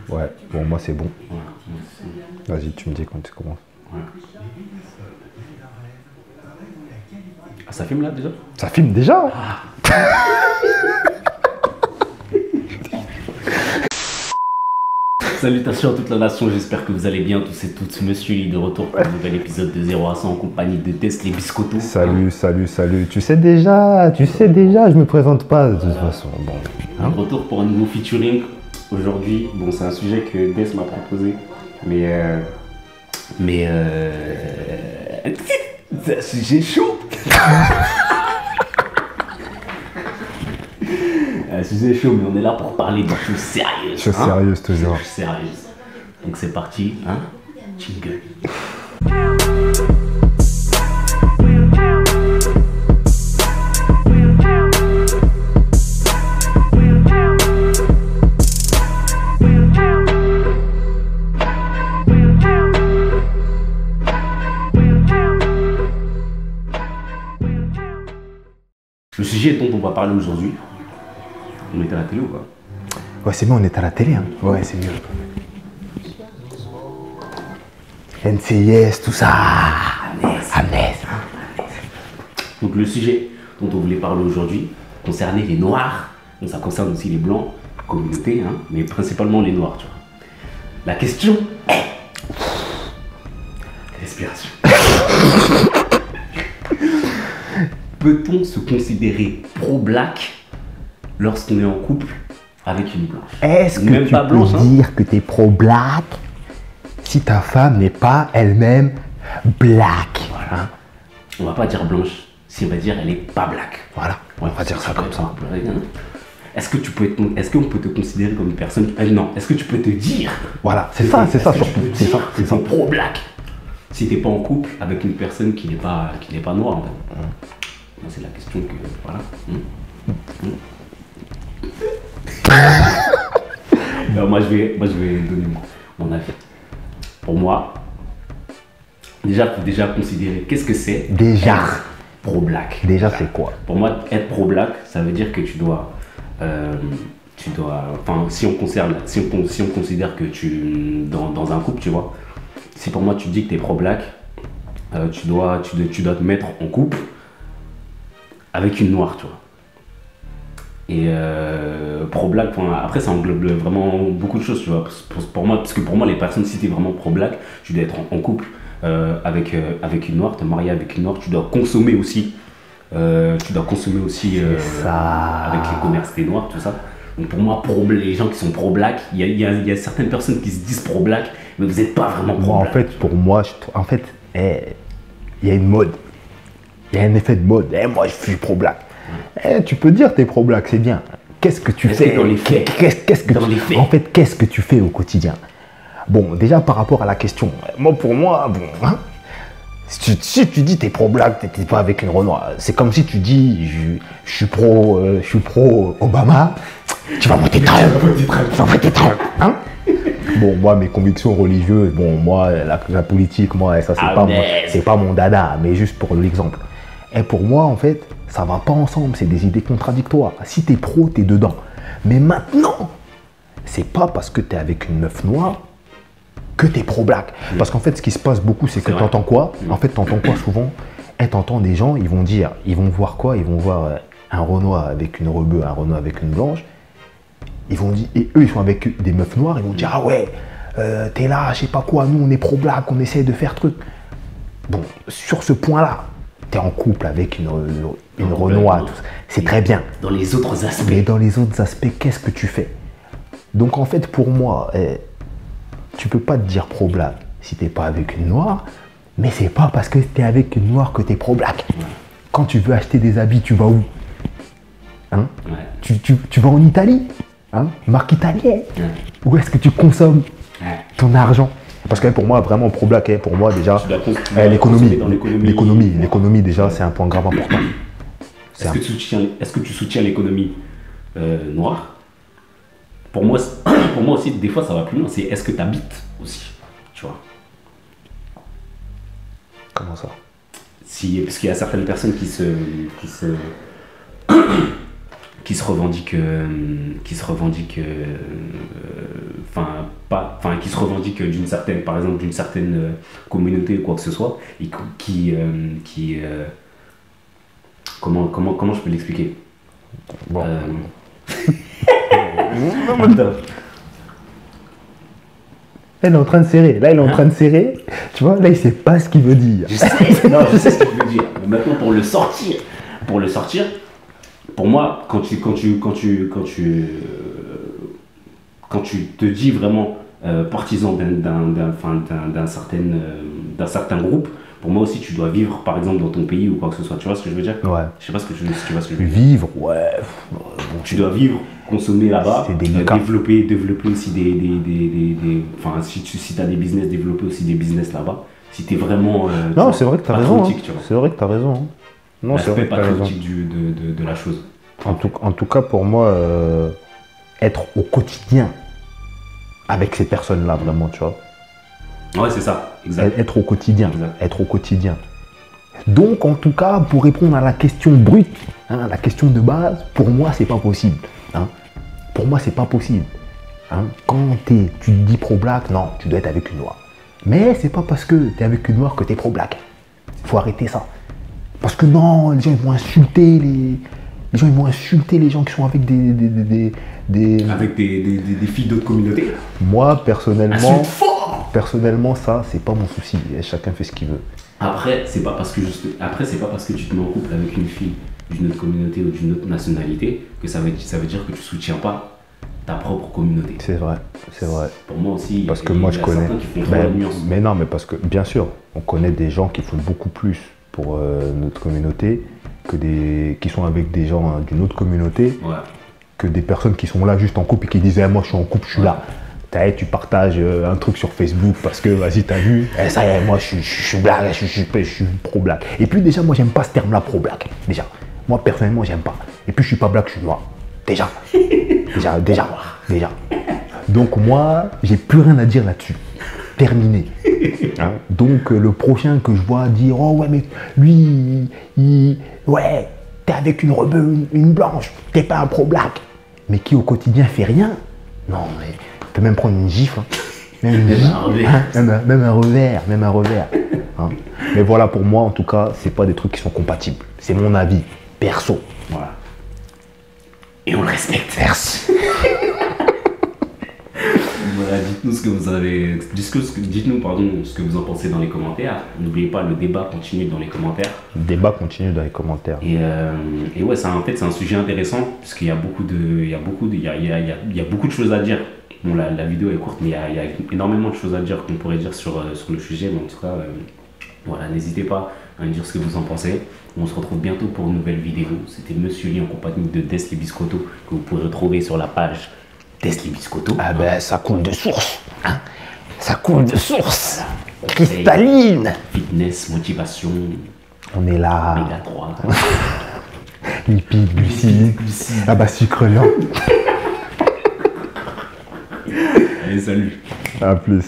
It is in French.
Ouais, bon, moi c'est bon. Ouais. Vas-y, tu me dis quand tu commences. Ouais. Ah, ça filme là déjà? Ça filme déjà? Salutations à toute la nation, j'espère que vous allez bien tous et toutes. Monsieur Lee de retour pour un nouvel épisode de 0 à 100 en compagnie de Des les Biscottos. Salut, salut, salut. Tu sais déjà, je me présente pas de toute façon. Bon. De retour pour un nouveau featuring. Aujourd'hui, bon, c'est un sujet que Des m'a proposé, c'est un sujet chaud. Un sujet chaud, mais on est là pour parler de choses sérieuses. Chose sérieuse toujours. Choses sérieuses. Donc c'est parti, hein? Jingle. Le sujet dont on va parler aujourd'hui, on était à la télé ou pas? Ouais, c'est bon, on est à la télé. Hein. Ouais, c'est mieux. NCIS, tout ça. Amnes. Donc le sujet dont on voulait parler aujourd'hui concernait les Noirs. Donc ça concerne aussi les Blancs, communauté, hein, mais principalement les Noirs, tu vois. La question est... Respiration. Peut-on se considérer pro-black lorsqu'on est en couple avec une blanche? Est-ce que Même tu pas peux blanche, hein? dire que t'es pro-black si ta femme n'est pas elle-même black? Voilà. On va pas dire blanche, si on va dire elle est pas black. Voilà, on va dire ça comme ça. Est-ce qu'on peut te considérer comme une personne... non, est-ce que tu peux te dire... Voilà, c'est ça surtout. C'est ça, c'est ça. Pro-black. Si t'es pas en couple avec une personne qui n'est pas noire, en fait. C'est la question que... Voilà. Alors, moi, je vais donner mon avis. Pour moi, déjà, il faut déjà considérer qu'est-ce que c'est Déjà. être pro-black. Déjà, c'est quoi? Pour moi, être pro-black, ça veut dire que tu dois, enfin, si on considère que dans un couple, tu vois, si pour moi tu dis que tu es pro-black, tu dois te mettre en couple avec une noire, tu vois. Et pro-black, après ça englobe vraiment beaucoup de choses, tu vois. Pour moi, parce que pour moi, les personnes, si tu es vraiment pro-black, tu dois être en couple avec une noire, te marier avec une noire, tu dois consommer aussi. Avec les commerces noirs, tout ça. Donc pour moi, les gens qui sont pro-black, il y a certaines personnes qui se disent pro-black, mais vous n'êtes pas vraiment pro-black. En fait, pour moi, il y a une mode. Il y a un effet de mode. Moi, je suis pro-black. Tu peux dire que tu es pro-black, c'est bien. Qu'est-ce que tu fais dans les faits? En fait, qu'est-ce que tu fais au quotidien? Bon, déjà par rapport à la question, pour moi, bon, hein, si tu dis t'es pro-black, t'es pas avec une Renoir, c'est comme si tu dis je suis pro Obama, tu vas voter Trump, hein? Bon, moi mes convictions religieuses, bon moi la politique, moi ça c'est pas mon dada, mais juste pour l'exemple. Et pour moi en fait, ça va pas ensemble, c'est des idées contradictoires. Si t'es pro, t'es dedans. Mais maintenant, c'est pas parce que t'es avec une meuf noire que t'es pro-black. Parce qu'en fait, ce qui se passe beaucoup, c'est que t'entends quoi? En fait, t'entends quoi souvent? T'entends des gens, ils vont voir quoi? Ils vont voir un Renoir avec une rebeu, un Renoir avec une blanche. Ils vont dire, et eux, ils sont avec des meufs noires, ils vont dire, ah ouais, t'es là, je sais pas quoi, nous on est pro-black, on essaie de faire truc. Bon, sur ce point-là, t'es en couple avec une Renoir, c'est très bien. Dans les autres aspects. Mais dans les autres aspects, qu'est-ce que tu fais? Donc en fait, pour moi, tu peux pas te dire pro-black si t'es pas avec une noire, mais c'est pas parce que t'es avec une noire que t'es pro-black. Ouais. Quand tu veux acheter des habits, tu vas où? Hein? Ouais. Tu vas en Italie, hein? Marque italienne. Ouais. Où est-ce que tu consommes ton argent? Parce que pour moi, vraiment pro-black, pour moi déjà, l'économie déjà, c'est un point grave important. Est-ce que tu soutiens l'économie noire? Pour moi aussi, des fois, ça va plus loin. C'est est-ce que tu habites aussi, tu vois? Comment ça? Parce qu'il y a certaines personnes qui se qui se revendiquent, enfin, pas, enfin, qui se revendique d'une certaine, par exemple, d'une certaine communauté ou quoi que ce soit, et comment je peux l'expliquer? Bon. Attends. Elle est en train de serrer. Là, elle est en train de serrer. Tu vois, là, il sait pas ce qu'il veut dire. Je sais, non, je sais ce que je veux dire. Mais maintenant, pour le sortir, pour moi, quand tu te dis vraiment partisan d'un certain groupe, pour moi aussi, tu dois vivre, par exemple, dans ton pays ou quoi que ce soit. Tu vois ce que je veux dire? Ouais. Je sais pas si tu vois ce que je veux dire. Vivre, ouais. Bon, Tu dois vivre, consommer là-bas, C'est délicat. développer aussi enfin, si tu as des business, développer aussi des business là-bas. Si tu es vraiment Non, c'est vrai que tu as raison. Hein. patriotique, tu vois. C'est vrai que tu as raison. Hein. Non, c'est vrai L'aspect que tu as raison. patriotique de la chose. En tout cas, pour moi, être au quotidien avec ces personnes-là, vraiment, tu vois. Ouais, c'est ça, exact. Être au quotidien. Exact. Être au quotidien. Donc, en tout cas, pour répondre à la question brute, hein, la question de base, pour moi, c'est pas possible. Hein. Pour moi, c'est pas possible. Hein. Quand tu te dis pro-black, non, tu dois être avec une noire. Mais c'est pas parce que tu es avec une noire que tu es pro-black. Il faut arrêter ça. Parce que non, les gens ils vont insulter les gens qui sont avec Avec des filles d'autres communautés. Moi, personnellement, Insulte fort. ça, c'est pas mon souci. Chacun fait ce qu'il veut. Après, c'est pas parce que tu te mets en couple avec une fille d'une autre communauté ou d'une autre nationalité que ça veut dire que tu soutiens pas ta propre communauté. C'est vrai, c'est vrai. Pour moi aussi, Parce que moi, je connais. certains qui font trop la nuance. Mais non, mais parce que, bien sûr, on connaît des gens qui font beaucoup plus pour notre communauté qui sont avec des gens hein, d'une autre communauté Ouais. que des personnes qui sont là juste en couple et qui disent eh, moi je suis en couple, je suis là. Tu partages un truc sur Facebook parce que vas-y t'as vu, ça y est, moi je suis black, je suis pro-black. Et puis déjà moi j'aime pas ce terme là pro-black. Déjà, moi personnellement j'aime pas. Et puis je suis pas black, je suis noir. Déjà. Donc moi j'ai plus rien à dire là-dessus. Terminé. Hein? Donc le prochain que je vois dire oh ouais mais lui ouais t'es avec une rebeu, une blanche, t'es pas un pro-black, mais qui au quotidien fait rien. Non mais tu peux même prendre une gifle, hein. Même un revers. Hein. Mais voilà pour moi en tout cas c'est pas des trucs qui sont compatibles. C'est mon avis perso. Voilà. Et on le respecte. Merci. Voilà, dites-nous ce que vous en pensez dans les commentaires. N'oubliez pas, le débat continue dans les commentaires. Le débat continue dans les commentaires. Et ouais, c'est un sujet intéressant parce qu'il y a beaucoup de choses à dire. Bon, la vidéo est courte, mais il y a énormément de choses à dire qu'on pourrait dire sur le sujet. Mais en tout cas, voilà, n'hésitez pas à me dire ce que vous en pensez. On se retrouve bientôt pour une nouvelle vidéo. C'était Monsieur Lee en compagnie de Des les Biscotto que vous pourrez retrouver sur la page Des les Biscotto. Ah ben ça coule de source. Hein. Ça coule de source. Cristalline. Fitness, motivation, On est là. oméga 3. Lipides, glucides. Ah bah sucre lent. Allez, salut. À plus.